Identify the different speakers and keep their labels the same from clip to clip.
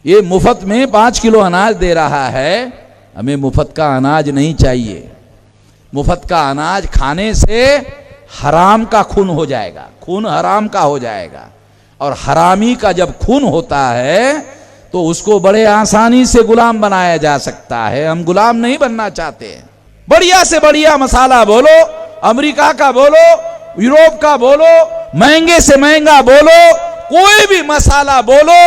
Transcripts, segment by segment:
Speaker 1: ये मुफ्त में 5 किलो अनाज दे रहा है। हमें मुफ्त का अनाज नहीं चाहिए। मुफ्त का अनाज खाने से हराम का खून हो जाएगा, खून हराम का हो जाएगा। और हरामी का जब खून होता है तो उसको बड़े आसानी से गुलाम बनाया जा सकता है। हम गुलाम नहीं बनना चाहते हैं। बढ़िया से बढ़िया मसाला बोलो, अमेरिका का बोलो, यूरोप का बोलो, महंगे से महंगा बोलो, कोई भी मसाला बोलो,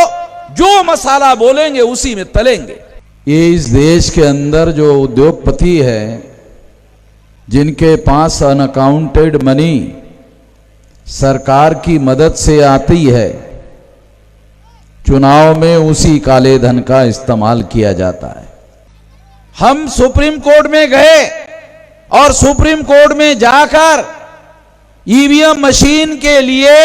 Speaker 1: जो मसाला बोलेंगे उसी में तलेंगे। ये इस देश के अंदर जो उद्योगपति है, जिनके पास अनअकाउंटेड मनी सरकार की मदद से आती है, चुनाव में उसी काले धन का इस्तेमाल किया जाता है। हम सुप्रीम कोर्ट में गए और सुप्रीम कोर्ट में जाकर ईवीएम मशीन के लिए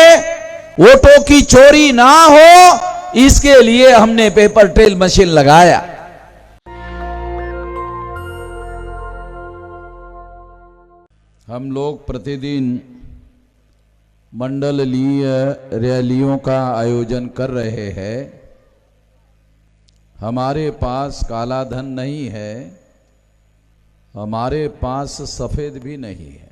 Speaker 1: वोटों की चोरी ना हो, इसके लिए हमने पेपर ट्रेल मशीन लगाया। हम लोग प्रतिदिन मंडलीय रैलियों का आयोजन कर रहे हैं। हमारे पास काला धन नहीं है, हमारे पास सफेद भी नहीं है,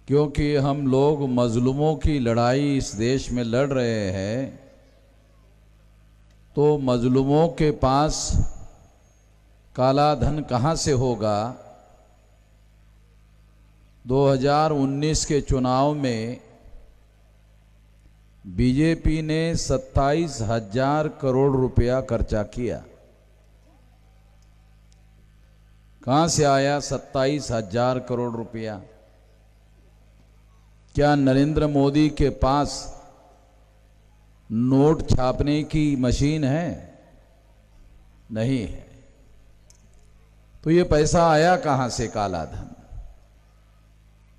Speaker 1: क्योंकि हम लोग मजलूमों की लड़ाई इस देश में लड़ रहे हैं। तो मजलूमों के पास काला धन कहां से होगा? 2019 के चुनाव में बीजेपी ने 27,000 करोड़ रुपया खर्चा किया। कहां से आया 27,000 करोड़ रुपया? क्या नरेंद्र मोदी के पास नोट छापने की मशीन है? नहीं है। तो ये पैसा आया कहां से, काला धन?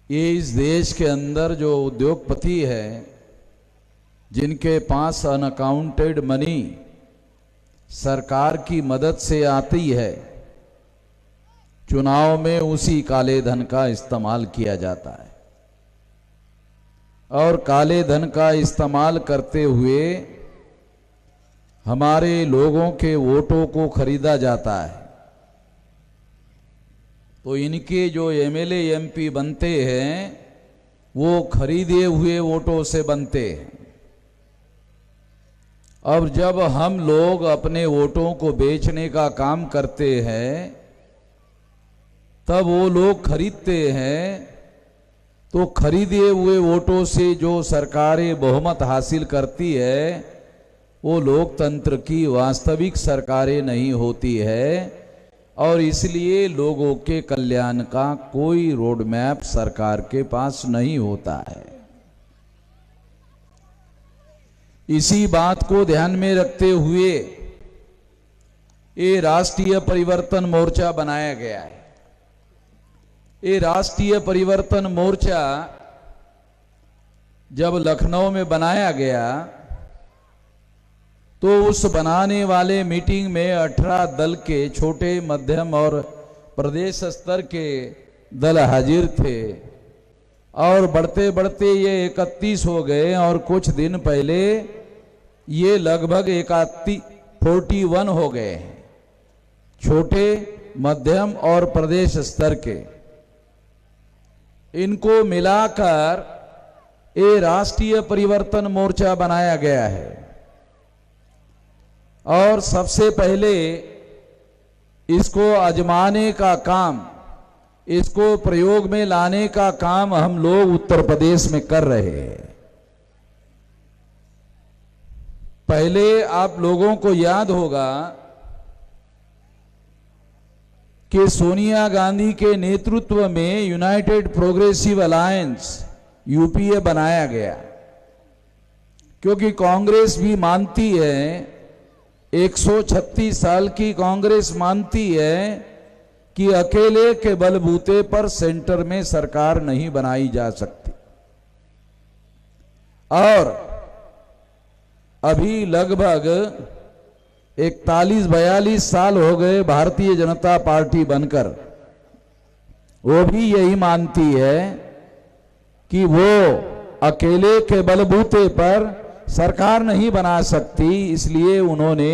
Speaker 1: ये इस देश के अंदर जो उद्योगपति है, जिनके पास अनअकाउंटेड मनी सरकार की मदद से आती है, चुनाव में उसी काले धन का इस्तेमाल किया जाता है। और काले धन का इस्तेमाल करते हुए हमारे लोगों के वोटों को खरीदा जाता है। तो इनके जो एमएलए एमपी बनते हैं वो खरीदे हुए वोटों से बनते हैं। अब जब हम लोग अपने वोटों को बेचने का काम करते हैं, तब वो लोग खरीदते हैं। तो खरीदे हुए वोटों से जो सरकारें बहुमत हासिल करती है, वो लोकतंत्र की वास्तविक सरकारें नहीं होती है। और इसलिए लोगों के कल्याण का कोई रोड मैप सरकार के पास नहीं होता है। इसी बात को ध्यान में रखते हुए ये राष्ट्रीय परिवर्तन मोर्चा बनाया गया है। ये राष्ट्रीय परिवर्तन मोर्चा जब लखनऊ में बनाया गया तो उस बनाने वाले मीटिंग में 18 दल के छोटे, मध्यम और प्रदेश स्तर के दल हाजिर थे। और बढ़ते बढ़ते ये 31 हो गए और कुछ दिन पहले ये लगभग 41 हो गए हैं, छोटे, मध्यम और प्रदेश स्तर के। इनको मिलाकर ये राष्ट्रीय परिवर्तन मोर्चा बनाया गया है। और सबसे पहले इसको आजमाने का काम, इसको प्रयोग में लाने का काम हम लोग उत्तर प्रदेश में कर रहे हैं। पहले आप लोगों को याद होगा कि सोनिया गांधी के नेतृत्व में यूनाइटेड प्रोग्रेसिव अलायंस यूपीए बनाया गया, क्योंकि कांग्रेस भी मानती है, 136 साल की कांग्रेस मानती है कि अकेले के बलबूते पर सेंटर में सरकार नहीं बनाई जा सकती। और अभी लगभग 41-42 साल हो गए भारतीय जनता पार्टी बनकर, वो भी यही मानती है कि वो अकेले के बलबूते पर सरकार नहीं बना सकती, इसलिए उन्होंने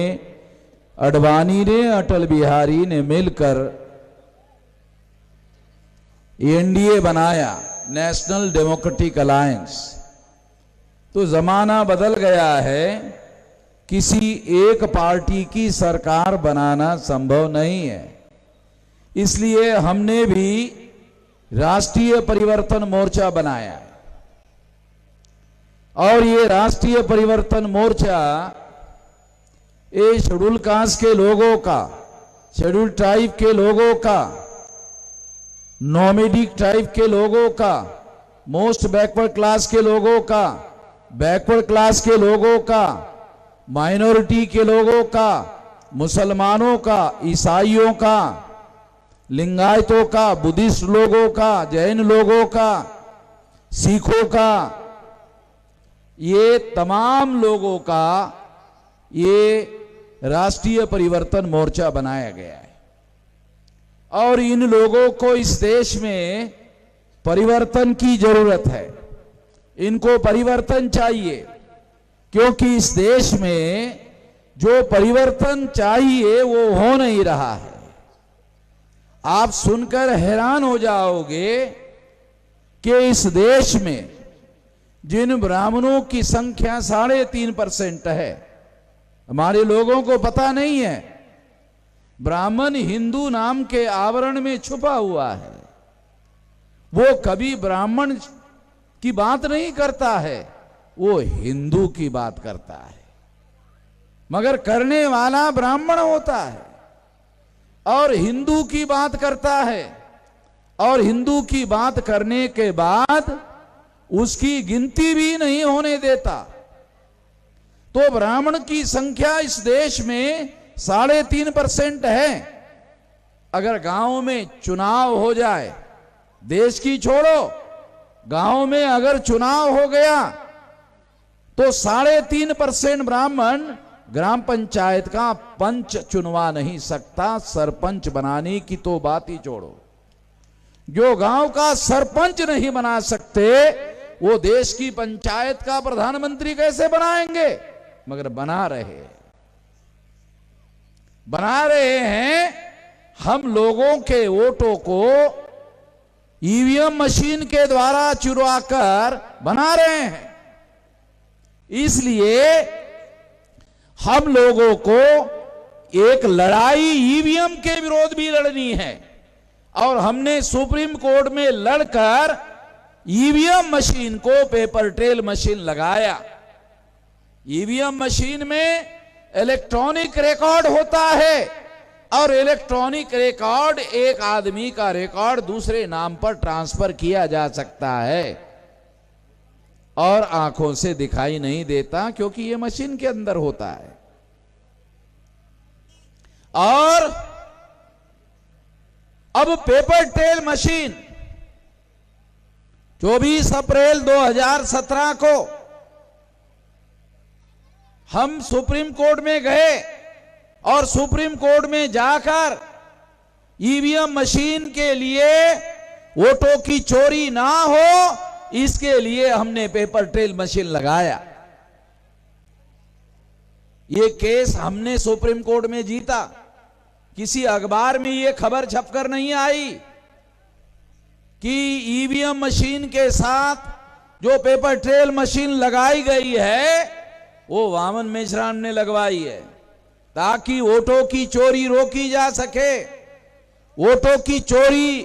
Speaker 1: अडवाणी ने, अटल बिहारी ने मिलकर एनडीए बनाया, नेशनल डेमोक्रेटिक अलायंस। तो जमाना बदल गया है, किसी एक पार्टी की सरकार बनाना संभव नहीं है। इसलिए हमने भी राष्ट्रीय परिवर्तन मोर्चा बनाया है। और ये राष्ट्रीय परिवर्तन मोर्चा ये शेड्यूल कास्ट के लोगों का, शेड्यूल ट्राइब के लोगों का, नोमैडिक ट्राइब के लोगों का, मोस्ट बैकवर्ड क्लास के लोगों का, बैकवर्ड क्लास के लोगों का, माइनॉरिटी के लोगों का, मुसलमानों का, ईसाइयों का, लिंगायतों का, बुद्धिस्ट लोगों का, जैन लोगों का, सिखों का, ये तमाम लोगों का ये राष्ट्रीय परिवर्तन मोर्चा बनाया गया है। और इन लोगों को इस देश में परिवर्तन की जरूरत है, इनको परिवर्तन चाहिए, क्योंकि इस देश में जो परिवर्तन चाहिए वो हो नहीं रहा है। आप सुनकर हैरान हो जाओगे कि इस देश में जिन ब्राह्मणों की संख्या 3.5% है, हमारे लोगों को पता नहीं है, ब्राह्मण हिंदू नाम के आवरण में छुपा हुआ है। वो कभी ब्राह्मण की बात नहीं करता है, वो हिंदू की बात करता है, मगर करने वाला ब्राह्मण होता है और हिंदू की बात करता है। और हिंदू की बात करने के बाद उसकी गिनती भी नहीं होने देता। तो ब्राह्मण की संख्या इस देश में 3.5% है। अगर गांव में चुनाव हो जाए, देश की छोड़ो, गांव में अगर चुनाव हो गया तो 3.5% ब्राह्मण ग्राम पंचायत का पंच चुनवा नहीं सकता। सरपंच बनाने की तो बात ही छोड़ो, जो गांव का सरपंच नहीं बना सकते वो देश की पंचायत का प्रधानमंत्री कैसे बनाएंगे? मगर बना रहे हैं। हम लोगों के वोटों को ईवीएम मशीन के द्वारा चुरा कर बना रहे हैं। इसलिए हम लोगों को एक लड़ाई ईवीएम के विरोध भी लड़नी है और हमने सुप्रीम कोर्ट में लड़कर ईवीएम मशीन को पेपर ट्रेल मशीन लगाया। ईवीएम मशीन में इलेक्ट्रॉनिक रिकॉर्ड होता है और इलेक्ट्रॉनिक रिकॉर्ड एक आदमी का रिकॉर्ड दूसरे नाम पर ट्रांसफर किया जा सकता है और आंखों से दिखाई नहीं देता, क्योंकि यह मशीन के अंदर होता है। और अब पेपर ट्रेल मशीन 24 अप्रैल 2017 को हम सुप्रीम कोर्ट में गए और सुप्रीम कोर्ट में जाकर ईवीएम मशीन के लिए वोटों की चोरी ना हो, इसके लिए हमने पेपर ट्रेल मशीन लगाया। ये केस हमने सुप्रीम कोर्ट में जीता। किसी अखबार में ये खबर छपकर नहीं आई कि ईवीएम मशीन के साथ जो पेपर ट्रेल मशीन लगाई गई है वो वामन मेश्राम ने लगवाई है, ताकि वोटों की चोरी रोकी जा सके। वोटों की चोरी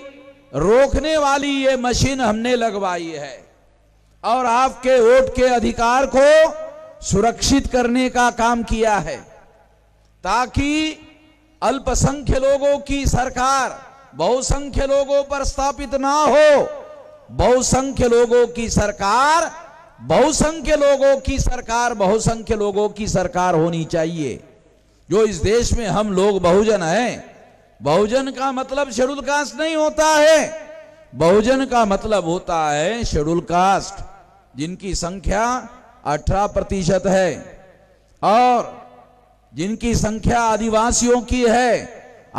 Speaker 1: रोकने वाली ये मशीन हमने लगवाई है और आपके वोट के अधिकार को सुरक्षित करने का काम किया है, ताकि अल्पसंख्य लोगों की सरकार बहुसंख्य लोगों पर स्थापित ना हो। बहुसंख्य लोगों की सरकार बहुसंख्य लोगों की सरकार बहुसंख्य लोगों की सरकार होनी चाहिए। जो इस देश में हम लोग बहुजन हैं, बहुजन का मतलब शेड्यूल कास्ट नहीं होता है। बहुजन का मतलब होता है शेड्यूल कास्ट, जिनकी संख्या 18% है और जिनकी संख्या आदिवासियों की है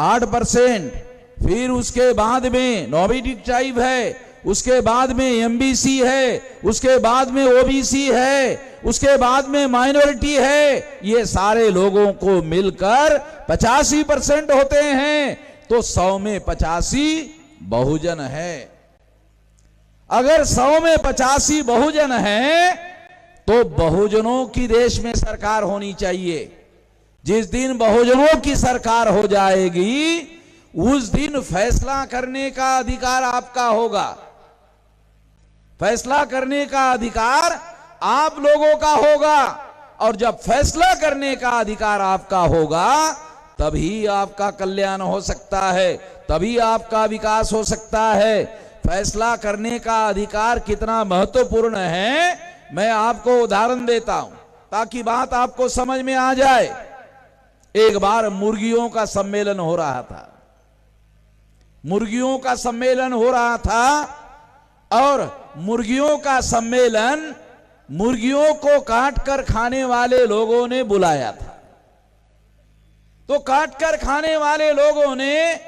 Speaker 1: 8%। फिर उसके बाद में नोमैडिक ट्राइब है उसके बाद में एमबीसी है, उसके बाद में ओबीसी है, उसके बाद में माइनॉरिटी है, ये सारे लोगों को मिलकर 85% होते हैं, तो 100 में 85 बहुजन है। अगर 100 में 85 बहुजन है तो बहुजनों की देश में सरकार होनी चाहिए। जिस दिन बहुजनों की सरकार हो जाएगी उस दिन फैसला करने का अधिकार आपका होगा। फैसला करने का अधिकार आप लोगों का होगा, और जब फैसला करने का अधिकार आपका होगा तभी आपका कल्याण हो सकता है, तभी आपका विकास हो सकता है। फैसला करने का अधिकार कितना महत्वपूर्ण है मैं आपको उदाहरण देता हूं ताकि बात आपको समझ में आ जाए। एक बार मुर्गियों का सम्मेलन हो रहा था, मुर्गियों का सम्मेलन हो रहा था, और मुर्गियों का सम्मेलन मुर्गियों को काटकर खाने वाले लोगों ने बुलाया था। तो काटकर खाने वाले लोगों ने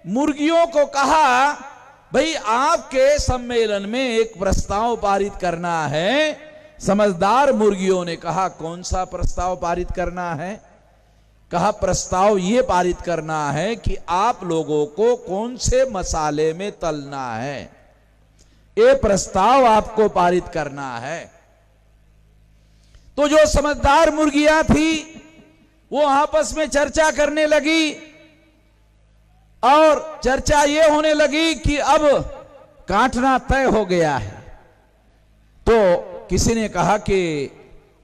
Speaker 1: मुर्गियों को कहा, भाई आपके सम्मेलन में एक प्रस्ताव पारित करना है। समझदार मुर्गियों ने कहा, कौन सा प्रस्ताव पारित करना है? कहा, प्रस्ताव ये पारित करना है कि आप लोगों को कौन से मसाले में तलना है, ये प्रस्ताव आपको पारित करना है। तो जो समझदार मुर्गियां थी वो आपस में चर्चा करने लगी, और चर्चा ये होने लगी कि अब काटना तय हो गया है। तो किसी ने कहा कि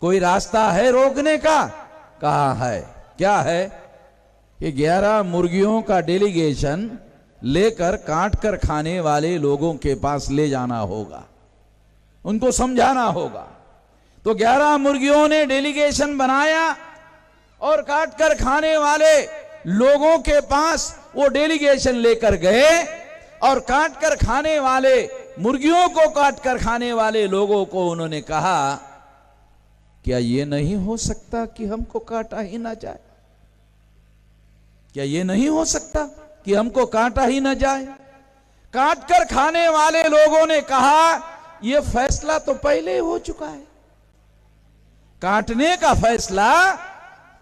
Speaker 1: कोई रास्ता है रोकने का? कहा है। क्या है? कि 11 मुर्गियों का डेलीगेशन लेकर काट कर खाने वाले लोगों के पास ले जाना होगा, उनको समझाना होगा। तो 11 मुर्गियों ने डेलीगेशन बनाया और काट कर खाने वाले लोगों के पास वो डेलीगेशन लेकर गए, और काट कर खाने वाले मुर्गियों को काट कर खाने वाले लोगों को उन्होंने कहा, क्या ये नहीं हो सकता कि हमको काटा ही ना जाए? क्या ये नहीं हो सकता कि हमको काटा ही ना जाए? काट कर खाने वाले लोगों ने कहा, यह फैसला तो पहले हो चुका है, काटने का फैसला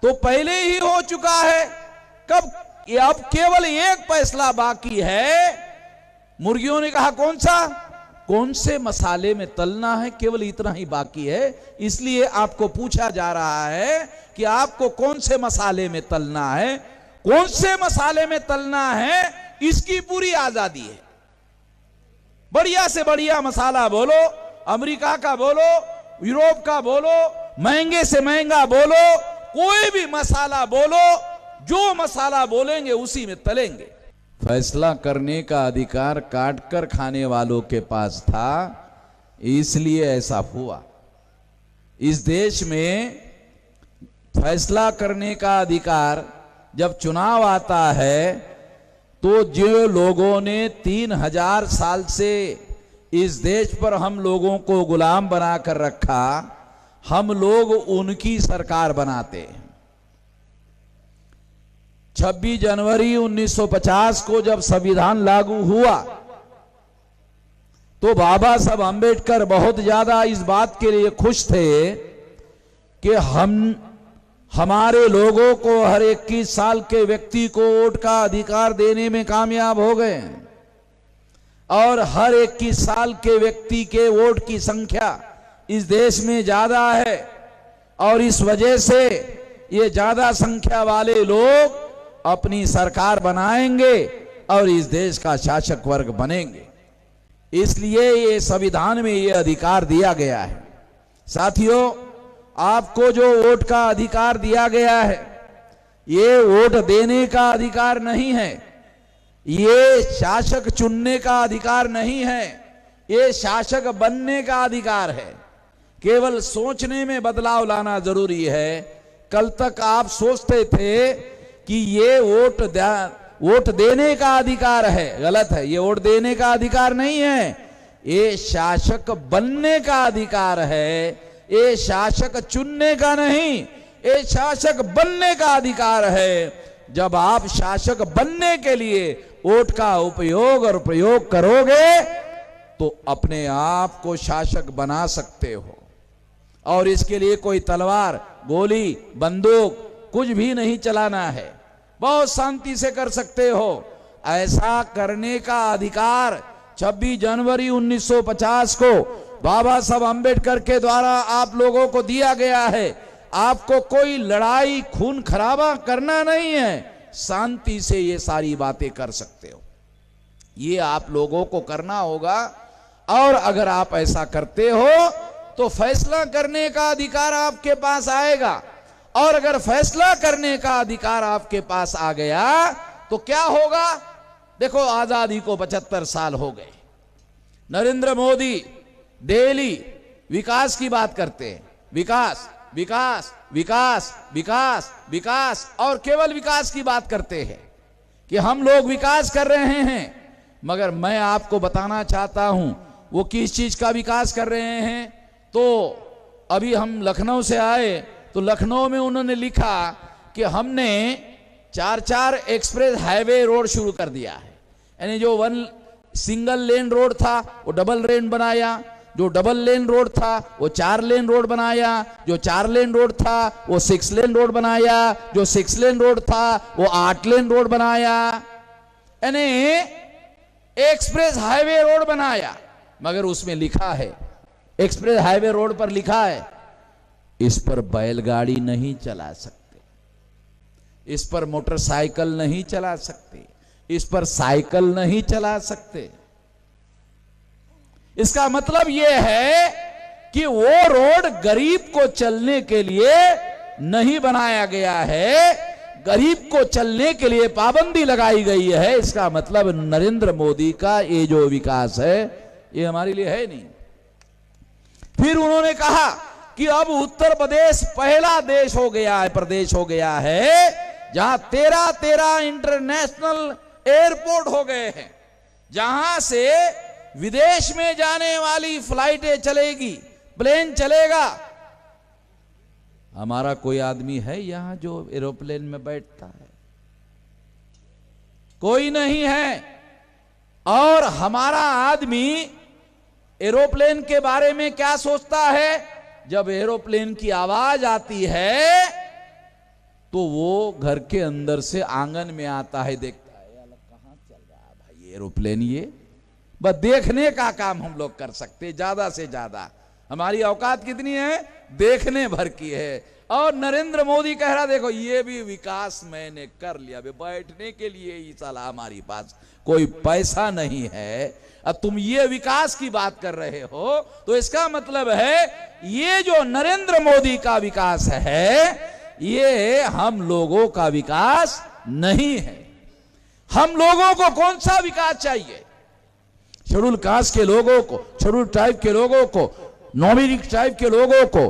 Speaker 1: तो पहले ही हो चुका है। कब? अब केवल एक फैसला बाकी है। मुर्गियों ने कहा, कौन सा? कौन से मसाले में तलना है, केवल इतना ही बाकी है। इसलिए आपको पूछा जा रहा है कि आपको कौन से मसाले में तलना है, कौन से मसाले में तलना है, इसकी पूरी आजादी है। बढ़िया से बढ़िया मसाला बोलो, अमेरिका का बोलो, यूरोप का बोलो, महंगे से महंगा बोलो, कोई भी मसाला बोलो, जो मसाला बोलेंगे उसी में तलेंगे। फैसला करने का अधिकार काट कर खाने वालों के पास था, इसलिए ऐसा हुआ। इस देश में फैसला करने का अधिकार जब चुनाव आता है तो जो लोगों ने 3000 साल से इस देश पर हम लोगों को गुलाम बनाकर रखा, हम लोग उनकी सरकार बनाते हैं। 26 जनवरी 1950 को जब संविधान लागू हुआ तो बाबा साहब अंबेडकर बहुत ज्यादा इस बात के लिए खुश थे कि हमारे लोगों को हर 21 साल के व्यक्ति को वोट का अधिकार देने में कामयाब हो गए, और हर 21 साल के व्यक्ति के वोट की संख्या इस देश में ज्यादा है, और इस वजह से ये ज्यादा संख्या वाले लोग अपनी सरकार बनाएंगे और इस देश का शासक वर्ग बनेंगे। इसलिए ये संविधान में ये अधिकार दिया गया है। साथियों, आपको जो वोट का अधिकार दिया गया है, ये वोट देने का अधिकार नहीं है, ये शासक चुनने का अधिकार नहीं है, ये शासक बनने का अधिकार है। केवल सोचने में बदलाव लाना जरूरी है। कल तक आप सोचते थे कि ये वोट देने का अधिकार है, गलत है। ये वोट देने का अधिकार नहीं है, ये शासक बनने का अधिकार है। ये शासक चुनने का नहीं, ये शासक बनने का अधिकार है। जब आप शासक बनने के लिए वोट का उपयोग और प्रयोग करोगे तो अपने आप को शासक बना सकते हो, और इसके लिए कोई तलवार, गोली, बंदूक कुछ भी नहीं चलाना है, बहुत शांति से कर सकते हो। ऐसा करने का अधिकार 26 जनवरी 1950 को बाबा साहब अंबेडकर के द्वारा आप लोगों को दिया गया है। आपको कोई लड़ाई, खून खराबा करना नहीं है, शांति से ये सारी बातें कर सकते हो। ये आप लोगों को करना होगा, और अगर आप ऐसा करते हो तो फैसला करने का अधिकार आपके पास आएगा, और अगर फैसला करने का अधिकार आपके पास आ गया तो क्या होगा? देखो, आजादी को 75 साल हो गए। नरेंद्र मोदी डेली विकास की बात करते हैं, विकास विकास विकास विकास विकास, और केवल विकास की बात करते हैं कि हम लोग विकास कर रहे हैं। मगर मैं आपको बताना चाहता हूं वो किस चीज का विकास कर रहे हैं। तो अभी हम लखनऊ से आए तो लखनऊ में उन्होंने लिखा कि हमने 4-4 एक्सप्रेस हाईवे रोड शुरू कर दिया है, यानी जो 1 सिंगल लेन रोड था वो डबल लेन बनाया, जो डबल लेन रोड था वो 4 लेन रोड बनाया, जो 4 लेन रोड था वो 6 लेन रोड बनाया, जो 6 लेन रोड था वो 8 लेन रोड बनाया, यानी एक्सप्रेस हाईवे रोड बनाया। मगर उसमें लिखा है, एक्सप्रेस हाईवे रोड पर लिखा है, इस पर बैलगाड़ी नहीं चला सकते, इस पर मोटरसाइकिल नहीं चला सकते, इस पर साइकिल नहीं चला सकते। इसका मतलब यह है कि वो रोड गरीब को चलने के लिए नहीं बनाया गया है, गरीब को चलने के लिए पाबंदी लगाई गई है। इसका मतलब नरेंद्र मोदी का ये जो विकास है ये हमारे लिए है नहीं। फिर उन्होंने कहा कि अब उत्तर प्रदेश पहला देश हो गया है, प्रदेश हो गया है जहां 13 इंटरनेशनल एयरपोर्ट हो गए हैं, जहां से विदेश में जाने वाली फ्लाइटें चलेगी, प्लेन चलेगा। हमारा कोई आदमी है यहां जो एरोप्लेन में बैठता है? कोई नहीं है। और हमारा आदमी एरोप्लेन के बारे में क्या सोचता है? जब एरोप्लेन की आवाज आती है तो वो घर के अंदर से आंगन में आता है, देखता है अलग कहां चल रहा है भाई एरोप्लेन। ये बस देखने का काम हम लोग कर सकते, ज्यादा से ज्यादा हमारी औकात कितनी है? देखने भर की है। और नरेंद्र मोदी कह रहा, देखो ये भी विकास मैंने कर लिया, बैठने के लिए ही साला हमारी पास कोई पैसा नहीं है, अब तुम ये विकास की बात कर रहे हो। तो इसका मतलब है ये जो नरेंद्र मोदी का विकास है ये हम लोगों का विकास नहीं है। हम लोगों को कौन सा विकास चाहिए? शेड्यूल कास्ट के लोगों को, शेड्यूल ट्राइब के लोगों को, नॉमिनी ट्राइब के लोगों को,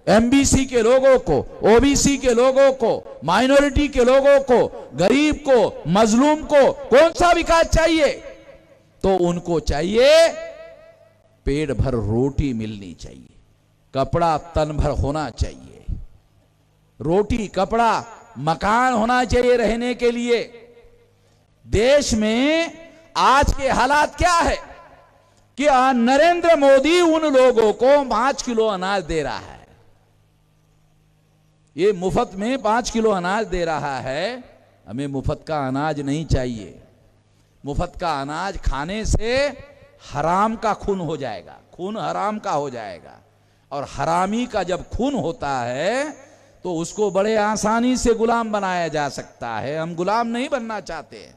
Speaker 1: एमबीसी के लोगों को, ओबीसी के लोगों को, माइनॉरिटी के लोगों को, गरीब को, मजलूम को कौन सा विकास चाहिए? तो उनको चाहिए पेट भर रोटी मिलनी चाहिए, कपड़ा तन भर होना चाहिए, रोटी कपड़ा मकान होना चाहिए रहने के लिए। देश में आज के हालात क्या है कि नरेंद्र मोदी उन लोगों को 5 किलो अनाज दे रहा है, ये मुफ्त में 5 किलो अनाज दे रहा है। हमें मुफ्त का अनाज नहीं चाहिए। मुफ्त का अनाज खाने से हराम का खून हो जाएगा, खून हराम का हो जाएगा, और हरामी का जब खून होता है तो उसको बड़े आसानी से गुलाम बनाया जा सकता है। हम गुलाम नहीं बनना चाहते हैं,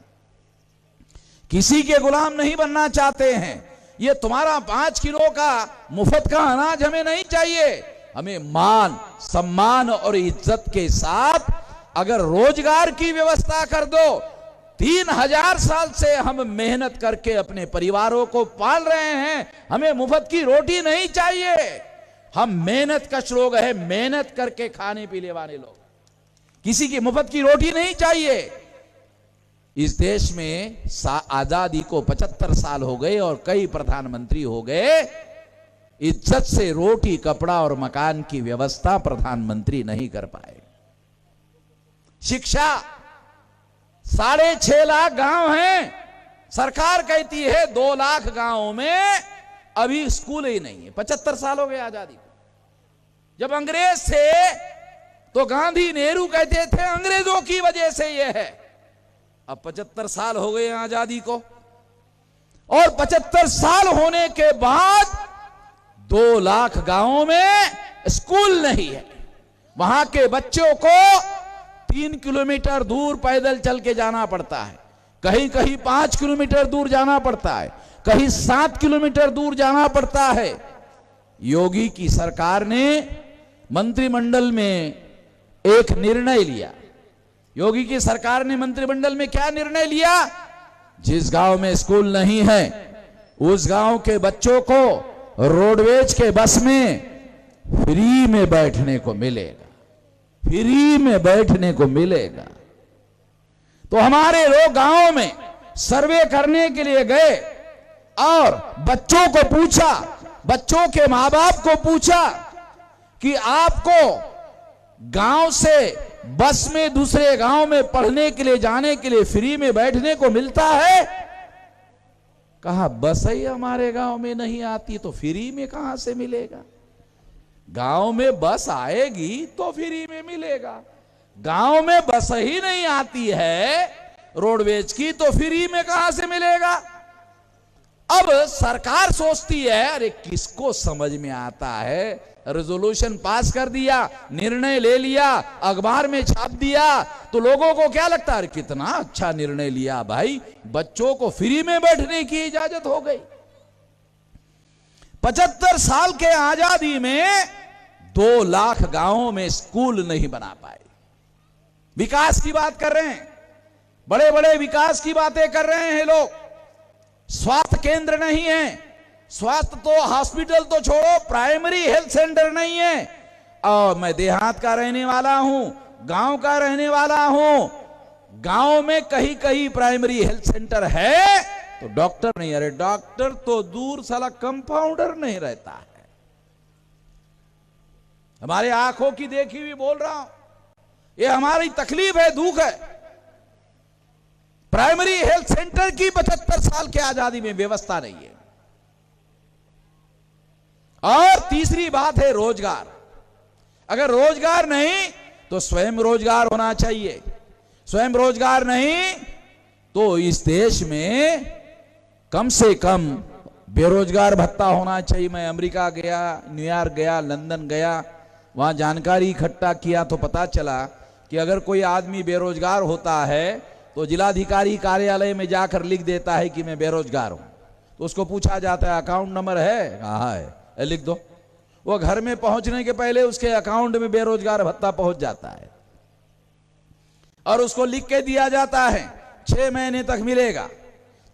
Speaker 1: किसी के गुलाम नहीं बनना चाहते हैं। ये तुम्हारा 5 किलो का मुफ्त का अनाज हमें नहीं चाहिए। हमें मान, सम्मान और इज्जत के साथ अगर रोजगार की व्यवस्था कर दो, 3000 साल से हम मेहनत करके अपने परिवारों को पाल रहे हैं, हमें मुफ्त की रोटी नहीं चाहिए। हम मेहनत कश लोग हैं, मेहनत करके खाने पीने वाले लोग, किसी की मुफ्त की रोटी नहीं चाहिए। इस देश में आजादी को 75 साल हो गए और कई प्रधानमंत्री हो गए, इज्जत से रोटी कपड़ा और मकान की व्यवस्था प्रधानमंत्री नहीं कर पाए। शिक्षा 6.5 लाख गांव हैं, सरकार कहती है 2 लाख गांवों में अभी स्कूल ही नहीं है। 75 साल हो गए आजादी को। जब अंग्रेज थे तो गांधी नेहरू कहते थे अंग्रेजों की वजह से यह है। अब 75 साल हो गए आजादी को, और 75 साल होने के बाद 2 लाख गांवों में स्कूल नहीं है। वहां के बच्चों को 3 किलोमीटर दूर पैदल चल के जाना पड़ता है, कहीं कहीं 5 किलोमीटर दूर जाना पड़ता है, कहीं 7 किलोमीटर दूर जाना पड़ता है। योगी की सरकार ने मंत्रिमंडल में एक निर्णय लिया। योगी की सरकार ने मंत्रिमंडल में क्या निर्णय लिया? जिस गांव में स्कूल नहीं है उस गांव के बच्चों को रोडवेज के बस में फ्री में बैठने को मिलेगा, फ्री में बैठने को मिलेगा। तो हमारे लोग गांव में सर्वे करने के लिए गए और बच्चों को पूछा, बच्चों के मां बाप को पूछा कि आपको गांव से बस में दूसरे गांव में पढ़ने के लिए जाने के लिए फ्री में बैठने को मिलता है? कहा बस ही हमारे गांव में नहीं आती तो फ्री में कहां से मिलेगा? गांव में बस आएगी तो फ्री में मिलेगा, गांव में बस ही नहीं आती है रोडवेज की तो फ्री में कहां से मिलेगा? अब सरकार सोचती है अरे किसको समझ में आता है, रेजोल्यूशन पास कर दिया, निर्णय ले लिया, अखबार में छाप दिया, तो लोगों को क्या लगता है कितना अच्छा निर्णय लिया भाई, बच्चों को फ्री में बैठने की इजाजत हो गई। 75 साल के आजादी में 2 लाख गांवों में स्कूल नहीं बना पाए। विकास की बात कर रहे हैं, बड़े बड़े विकास की बातें कर रहे हैं लोग। स्वास्थ्य केंद्र नहीं है, स्वास्थ्य तो हॉस्पिटल तो छोड़ो, प्राइमरी हेल्थ सेंटर नहीं है। और मैं देहात का रहने वाला हूं, गांव का रहने वाला हूं, गांव में कहीं कहीं प्राइमरी हेल्थ सेंटर है तो डॉक्टर नहीं। अरे डॉक्टर तो दूर, साला कंपाउंडर नहीं रहता है। हमारे आंखों की देखी हुई बोल रहा हूं, ये हमारी तकलीफ है, दुख है। प्राइमरी हेल्थ सेंटर की 75 साल की आजादी में व्यवस्था नहीं है। और तीसरी बात है रोजगार। अगर रोजगार नहीं तो स्वयं रोजगार होना चाहिए, स्वयं रोजगार नहीं तो इस देश में कम से कम बेरोजगार भत्ता होना चाहिए। मैं अमेरिका गया, न्यूयॉर्क गया, लंदन गया, वहां जानकारी इकट्ठा किया तो पता चला कि अगर कोई आदमी बेरोजगार होता है तो जिलाधिकारी कार्यालय में जाकर लिख देता है कि मैं बेरोजगार हूं। तो उसको पूछा जाता है अकाउंट नंबर है? कहां है? लिख दो। वो घर में पहुंचने के पहले उसके अकाउंट में बेरोजगार भत्ता पहुंच जाता है और उसको लिख के दिया जाता है 6 महीने तक मिलेगा।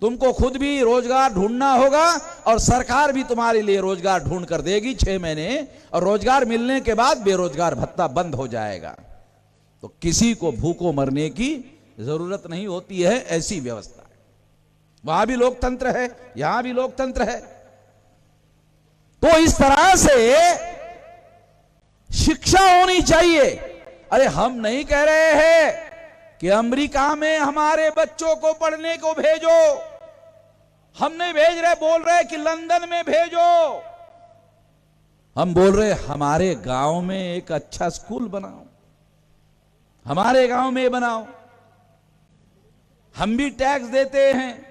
Speaker 1: तुमको खुद भी रोजगार ढूंढना होगा और सरकार भी तुम्हारे लिए रोजगार ढूंढ कर देगी 6 महीने, और रोजगार मिलने के बाद बेरोजगार भत्ता बंद हो जाएगा। तो किसी को भूखों मरने की जरूरत नहीं होती है, ऐसी व्यवस्था है। वहां भी लोकतंत्र है, यहां भी लोकतंत्र है। तो इस तरह से शिक्षा होनी चाहिए। अरे हम नहीं कह रहे हैं कि अमेरिका में हमारे बच्चों को पढ़ने को भेजो, हम नहीं भेज रहे, बोल रहे कि लंदन में भेजो। हम बोल रहे हमारे गांव में एक अच्छा स्कूल बनाओ, हमारे गांव में बनाओ। हम भी टैक्स देते हैं,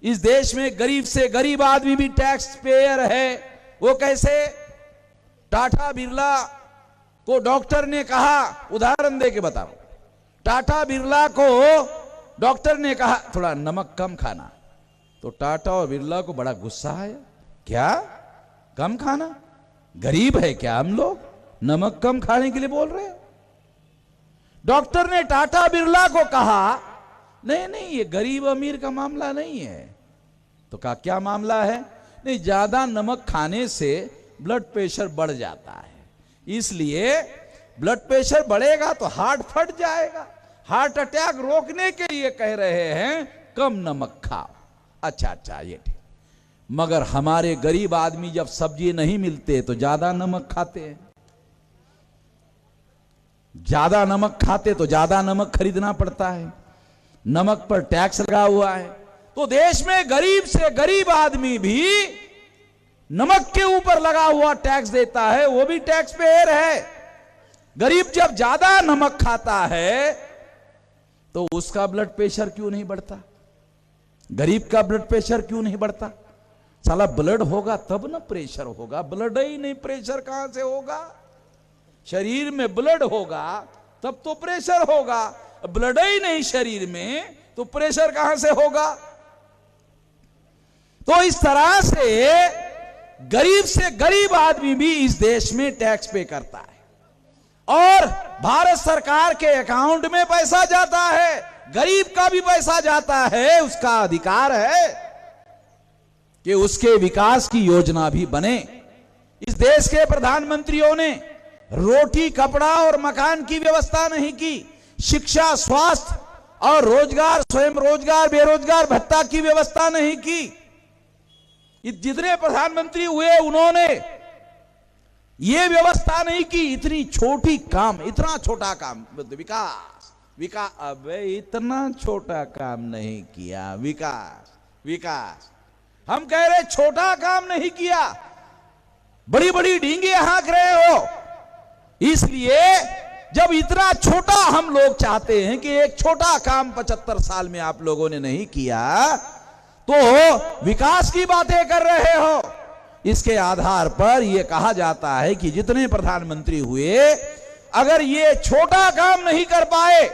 Speaker 1: इस देश में गरीब से गरीब आदमी भी टैक्स पेयर है। वो कैसे? टाटा बिरला को डॉक्टर ने कहा, उदाहरण दे के बताओ, टाटा बिरला को डॉक्टर ने कहा थोड़ा नमक कम खाना, तो टाटा और बिरला को बड़ा गुस्सा आया। क्या कम खाना? गरीब है क्या हम लोग? नमक कम खाने के लिए बोल रहे हैं। डॉक्टर ने टाटा बिरला को कहा नहीं नहीं ये गरीब अमीर का मामला नहीं है। तो कहा क्या मामला है? नहीं, ज्यादा नमक खाने से ब्लड प्रेशर बढ़ जाता है, इसलिए ब्लड प्रेशर बढ़ेगा तो हार्ट फट जाएगा, हार्ट अटैक रोकने के लिए कह रहे हैं कम नमक खाओ। अच्छा ये ठीक, मगर हमारे गरीब आदमी जब सब्जी नहीं मिलते तो ज्यादा नमक खाते हैं, ज्यादा नमक खाते तो ज्यादा नमक खरीदना पड़ता है, नमक पर टैक्स लगा हुआ है। तो देश में गरीब से गरीब आदमी भी नमक के ऊपर लगा हुआ टैक्स देता है, वो भी टैक्स पेयर है। गरीब जब ज्यादा नमक खाता है तो उसका ब्लड प्रेशर क्यों नहीं बढ़ता? गरीब का ब्लड प्रेशर क्यों नहीं बढ़ता? साला ब्लड होगा तब ना प्रेशर होगा, ब्लड ही नहीं, प्रेशर कहां से होगा? शरीर में ब्लड होगा तब तो प्रेशर होगा, ब्लड ही नहीं शरीर में तो प्रेशर कहां से होगा? तो इस तरह से गरीब आदमी भी इस देश में टैक्स पे करता है और भारत सरकार के अकाउंट में पैसा जाता है, गरीब का भी पैसा जाता है। उसका अधिकार है कि उसके विकास की योजना भी बने। इस देश के प्रधानमंत्रियों ने रोटी, कपड़ा और मकान की व्यवस्था नहीं की, शिक्षा, स्वास्थ्य और रोजगार, स्वयं रोजगार, बेरोजगार भत्ता की व्यवस्था नहीं की। जितने प्रधानमंत्री हुए उन्होंने ये व्यवस्था नहीं की। इतनी छोटी काम, इतना छोटा काम, विकास, अबे इतना छोटा काम नहीं किया। विकास हम कह रहे छोटा काम नहीं किया, बड़ी बड़ी डींगे हाँक रहे हो। इसलिए जब इतना छोटा हम लोग चाहते हैं कि एक छोटा काम 75 साल में आप लोगों ने नहीं किया तो विकास की बातें कर रहे हो। इसके आधार पर यह कहा जाता है कि जितने प्रधानमंत्री हुए, अगर ये छोटा काम नहीं कर पाए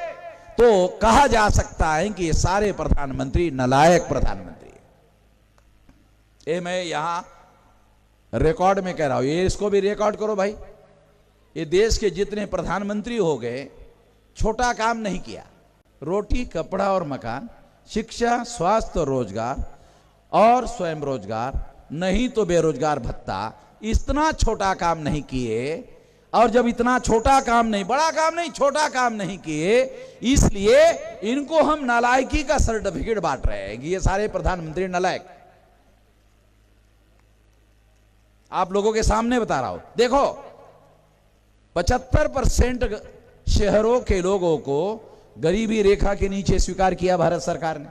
Speaker 1: तो कहा जा सकता है कि ये सारे प्रधानमंत्री नालायक प्रधानमंत्री। ये मैं यहां रिकॉर्ड में कह रहा हूं, ये इसको भी रिकॉर्ड करो भाई। ये देश के जितने प्रधानमंत्री हो गए, छोटा काम नहीं किया। रोटी, कपड़ा और मकान, शिक्षा, स्वास्थ्य और रोजगार और स्वयं रोजगार, नहीं तो बेरोजगार भत्ता, इतना छोटा काम नहीं किए। और जब इतना छोटा काम नहीं, बड़ा काम नहीं, छोटा काम नहीं किए, इसलिए इनको हम नालायकी का सर्टिफिकेट बांट रहे हैं कि ये सारे प्रधानमंत्री नालायक। आप लोगों के सामने बता रहा हूं, देखो 75% शहरों के लोगों को गरीबी रेखा के नीचे स्वीकार किया भारत सरकार ने।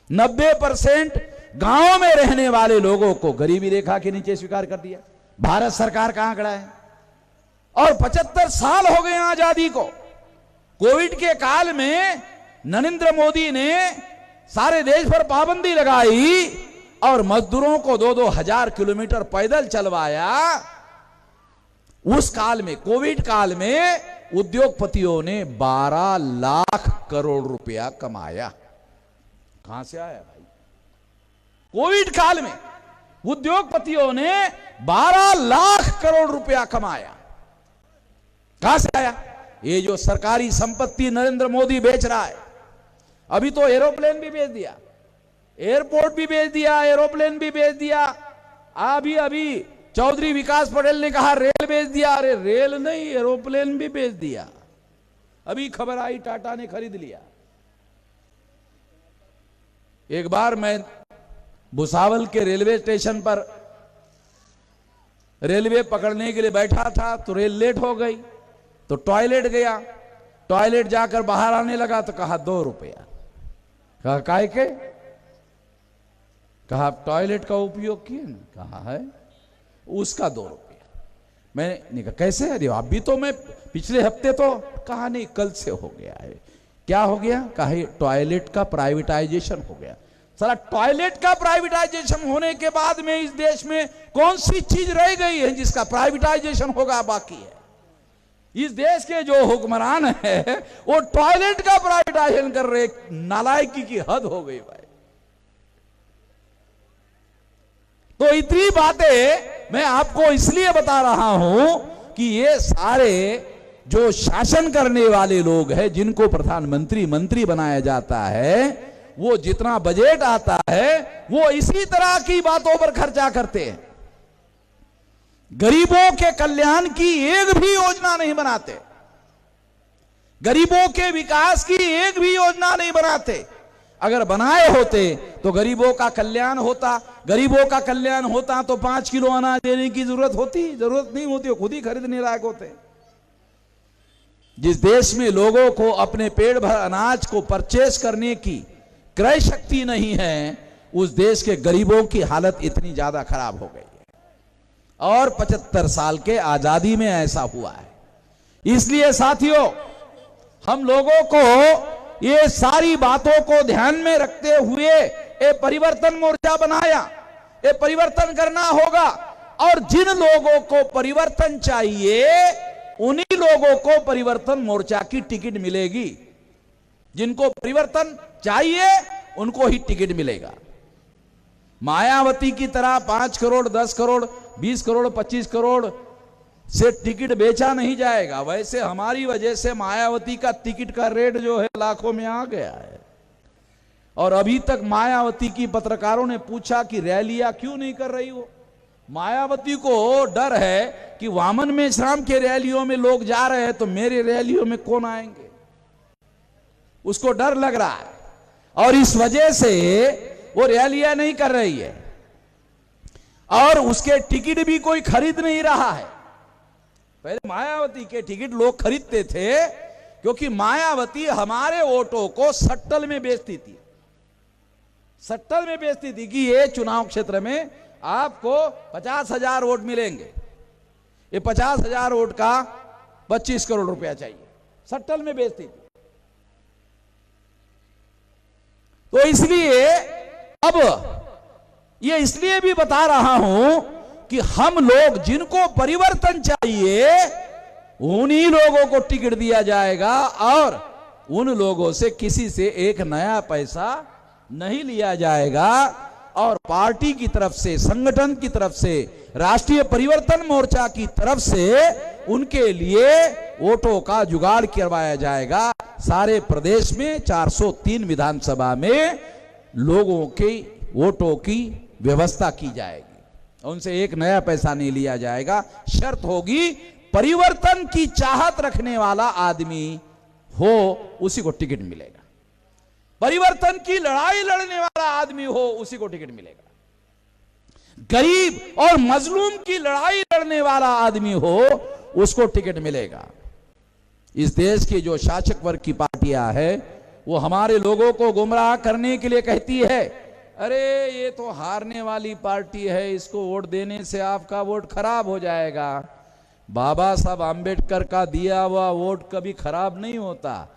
Speaker 1: 90% गांवों में रहने वाले लोगों को गरीबी रेखा के नीचे स्वीकार कर दिया। भारत सरकार का आंकड़ा है। और 75 साल हो गए आजादी को। कोविड के काल में नरेंद्र मोदी ने सारे देश पर पाबंदी लगाई और मजदूरों को 2-2 हजार किलोमीटर पैदल चलवाया। उस काल में, कोविड काल में उद्योगपतियों ने 12 लाख करोड़ रुपया कमाया। कहां से आया भाई? कोविड काल में उद्योगपतियों ने 12 लाख करोड़ रुपया कमाया। कहां से आया? ये जो सरकारी संपत्ति नरेंद्र मोदी बेच रहा है। अभी तो एरोप्लेन भी बेच दिया, एयरपोर्ट भी बेच दिया, एरोप्लेन भी बेच दिया। अभी चौधरी विकास पटेल ने कहा रेल बेच दिया। अरे रेल नहीं, एरोप्लेन भी बेच दिया। अभी खबर आई टाटा ने खरीद लिया। एक बार मैं भुसावल के रेलवे स्टेशन पर रेलवे पकड़ने के लिए बैठा था तो रेल लेट हो गई तो टॉयलेट गया। टॉयलेट जाकर बाहर आने लगा तो कहा 2 रुपया। कहा काय के? कहा आप टॉयलेट का उपयोग किए ना? कहा है, उसका 2 रुपया। मैंने कहा कैसे? अरे अभी तो मैं पिछले हफ्ते तो, कहा नहीं कल से हो गया है। क्या हो गया? कहा टॉयलेट का प्राइवेटाइजेशन हो गया। साला टॉयलेट का प्राइवेटाइजेशन होने के बाद में इस देश में कौन सी चीज रह गई है जिसका प्राइवेटाइजेशन होगा? बाकी है। इस देश के जो हुक्मरान है वो टॉयलेट का प्राइवेटाइजेशन कर रहे। नालायकी की हद हो गई भाई। तो इतनी बातें मैं आपको इसलिए बता रहा हूं कि ये सारे जो शासन करने वाले लोग हैं, जिनको प्रधानमंत्री, मंत्री बनाया जाता है, वो जितना बजट आता है वो इसी तरह की बातों पर खर्चा करते हैं। गरीबों के कल्याण की एक भी योजना नहीं बनाते, गरीबों के विकास की एक भी योजना नहीं बनाते। अगर बनाए होते तो गरीबों का कल्याण होता। गरीबों का कल्याण होता तो 5 किलो अनाज देने की जरूरत नहीं होती, वो खुद ही खरीदने लायक होते। जिस देश में लोगों को अपने पेट भर अनाज को परचेस करने की क्रय शक्ति नहीं है, उस देश के गरीबों की हालत इतनी ज्यादा खराब हो गई है। और 75 साल के आजादी में ऐसा हुआ है। इसलिए साथियों, हम लोगों को ये सारी बातों को ध्यान में रखते हुए ये परिवर्तन मोर्चा बनाया। ये परिवर्तन करना होगा और जिन लोगों को परिवर्तन चाहिए उन्हीं लोगों को परिवर्तन मोर्चा की टिकट मिलेगी। जिनको परिवर्तन चाहिए उनको ही टिकट मिलेगा। मायावती की तरह 5 करोड़ 10 करोड़ 20 करोड़ 25 करोड़ से टिकट बेचा नहीं जाएगा। वैसे हमारी वजह से मायावती का टिकट का रेट जो है लाखों में आ गया है। और अभी तक मायावती की पत्रकारों ने पूछा कि रैलियां क्यों नहीं कर रही हो। मायावती को डर है कि वामन मेश्राम के रैलियों में लोग जा रहे हैं तो मेरे रैलियों में कौन आएंगे, उसको डर लग रहा है और इस वजह से वो रैलियां नहीं कर रही है और उसके टिकट भी कोई खरीद नहीं रहा है। पहले मायावती के टिकट लोग खरीदते थे क्योंकि मायावती हमारे वोटों को सट्टल में बेचती थी। सट्टल में बेचती थी कि ये चुनाव क्षेत्र में आपको 50,000 वोट मिलेंगे, ये 50,000 वोट का 25 करोड़ रुपया चाहिए, सट्टल में बेचती थी। तो इसलिए अब ये इसलिए भी बता रहा हूं कि हम लोग जिनको परिवर्तन चाहिए उन्हीं लोगों को टिकट दिया जाएगा और उन लोगों से किसी से एक नया पैसा नहीं लिया जाएगा। और पार्टी की तरफ से, संगठन की तरफ से, राष्ट्रीय परिवर्तन मोर्चा की तरफ से उनके लिए वोटों का जुगाड़ करवाया जाएगा। सारे प्रदेश में 403 विधानसभा में लोगों के वोटों की व्यवस्था की जाएगी। उनसे एक नया पैसा नहीं लिया जाएगा। शर्त होगी परिवर्तन की चाहत रखने वाला आदमी हो उसी को टिकट मिलेगा। परिवर्तन की लड़ाई लड़ने वाला आदमी हो उसी को टिकट मिलेगा। गरीब और मजलूम की लड़ाई लड़ने वाला आदमी हो उसको टिकट मिलेगा। इस देश की जो शासक वर्ग की पार्टियां है वो हमारे लोगों को गुमराह करने के लिए कहती है, अरे ये तो हारने वाली पार्टी है, इसको वोट देने से आपका वोट खराब हो जाएगा। बाबा साहब आंबेडकर का दिया हुआ वोट कभी खराब नहीं होता।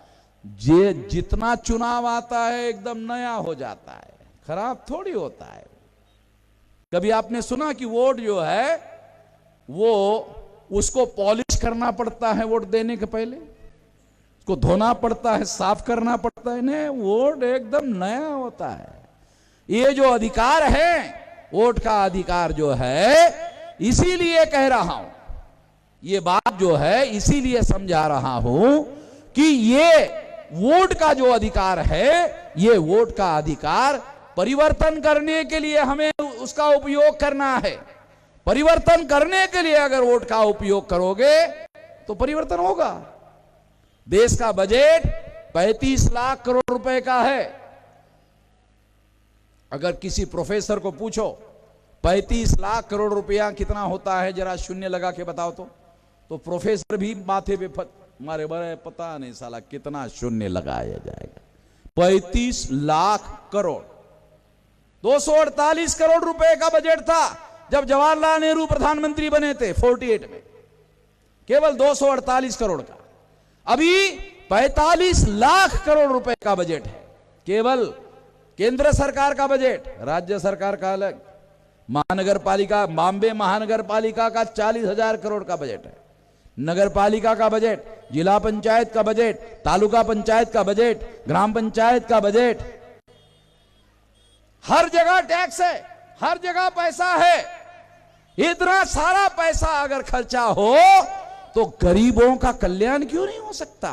Speaker 1: जितना चुनाव आता है एकदम नया हो जाता है, खराब थोड़ी होता है। कभी आपने सुना कि वोट जो है वो उसको पॉलिश करना पड़ता है, वोट देने के पहले उसको धोना पड़ता है, साफ करना पड़ता है? नहीं, वोट एकदम नया होता है। ये जो अधिकार है, वोट का अधिकार जो है, इसीलिए कह रहा हूं, ये बात जो है इसीलिए समझा रहा हूं कि ये वोट का जो अधिकार है, ये वोट का अधिकार परिवर्तन करने के लिए हमें उसका उपयोग करना है। परिवर्तन करने के लिए अगर वोट का उपयोग करोगे तो परिवर्तन होगा। देश का बजट 35 लाख करोड़ रुपए का है। अगर किसी प्रोफेसर को पूछो 35 लाख करोड़ रुपया कितना होता है, जरा शून्य लगा के बताओ तो प्रोफेसर भी माथे पे मारे बड़े पता नहीं साला कितना शून्य लगाया जाएगा। 35 लाख करोड़, 248 करोड़ रुपए का बजट था जब जवाहरलाल नेहरू प्रधानमंत्री बने थे 48 में, केवल 248 करोड़ का। अभी 45 लाख करोड़ रुपए का बजट है, केवल केंद्र सरकार का बजट, राज्य सरकार का अलग। महानगर पालिका, बॉम्बे महानगर पालिका का 40,000 करोड़ का बजट है। नगर पालिका का बजट, जिला पंचायत का बजट, तालुका पंचायत का बजट, ग्राम पंचायत का बजट, हर जगह टैक्स है, हर जगह पैसा है। इतना सारा पैसा अगर खर्चा हो तो गरीबों का कल्याण क्यों नहीं हो सकता?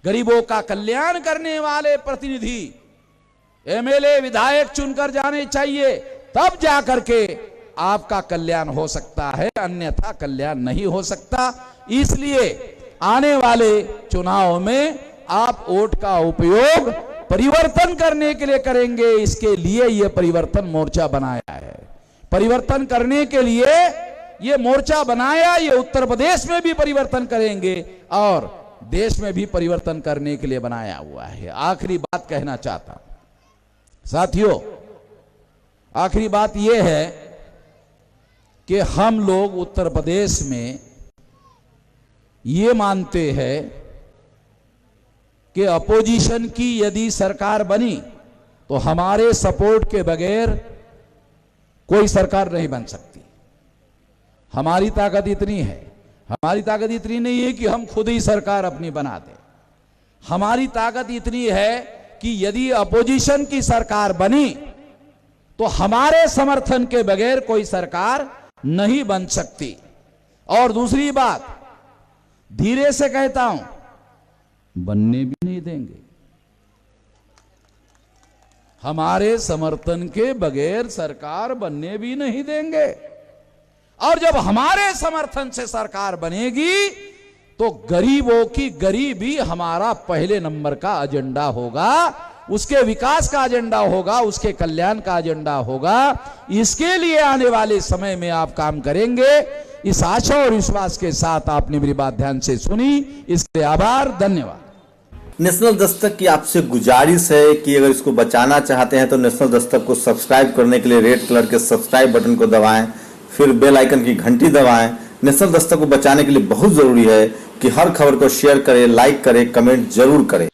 Speaker 1: गरीबों का कल्याण करने वाले प्रतिनिधि, एमएलए, विधायक चुनकर जाने चाहिए, तब जाकर के आपका कल्याण हो सकता है, अन्यथा कल्याण नहीं हो सकता। इसलिए आने वाले चुनाव में आप वोट का उपयोग परिवर्तन करने के लिए करेंगे। इसके लिए यह परिवर्तन मोर्चा बनाया है। परिवर्तन करने के लिए यह मोर्चा बनाया, ये उत्तर प्रदेश में भी परिवर्तन करेंगे और देश में भी परिवर्तन करने के लिए बनाया हुआ है। आखिरी बात कहना चाहता हूं साथियों, आखिरी बात यह है कि हम लोग उत्तर प्रदेश में ये मानते हैं कि अपोजिशन की यदि सरकार बनी तो हमारे सपोर्ट के बगैर कोई सरकार नहीं बन सकती। हमारी ताकत इतनी है, हमारी ताकत इतनी नहीं है कि हम खुद ही सरकार अपनी बना दें। हमारी ताकत इतनी है कि यदि अपोजिशन की सरकार बनी तो हमारे समर्थन के बगैर कोई सरकार नहीं बन सकती। और दूसरी बात, धीरे से कहता हूं, बनने भी नहीं देंगे। हमारे समर्थन के बगैर सरकार बनने भी नहीं देंगे। और जब हमारे समर्थन से सरकार बनेगी तो गरीबों की गरीबी हमारा पहले नंबर का एजेंडा होगा, उसके विकास का एजेंडा होगा, उसके कल्याण का एजेंडा होगा। इसके लिए आने वाले समय में आप काम करेंगे, इस आशा और विश्वास के साथ आपने मेरी बात ध्यान से सुनी, इसके लिए आभार, धन्यवाद।
Speaker 2: नेशनल दस्तक की आपसे गुजारिश है कि अगर इसको बचाना चाहते हैं तो नेशनल दस्तक को सब्सक्राइब करने के लिए रेड कलर के सब्सक्राइब बटन को दबाएं, फिर बेल आइकन की घंटी दबाएं। नेशनल दस्तक को बचाने के लिए बहुत जरूरी है कि हर खबर को शेयर करें, लाइक करें, कमेंट जरूर करें।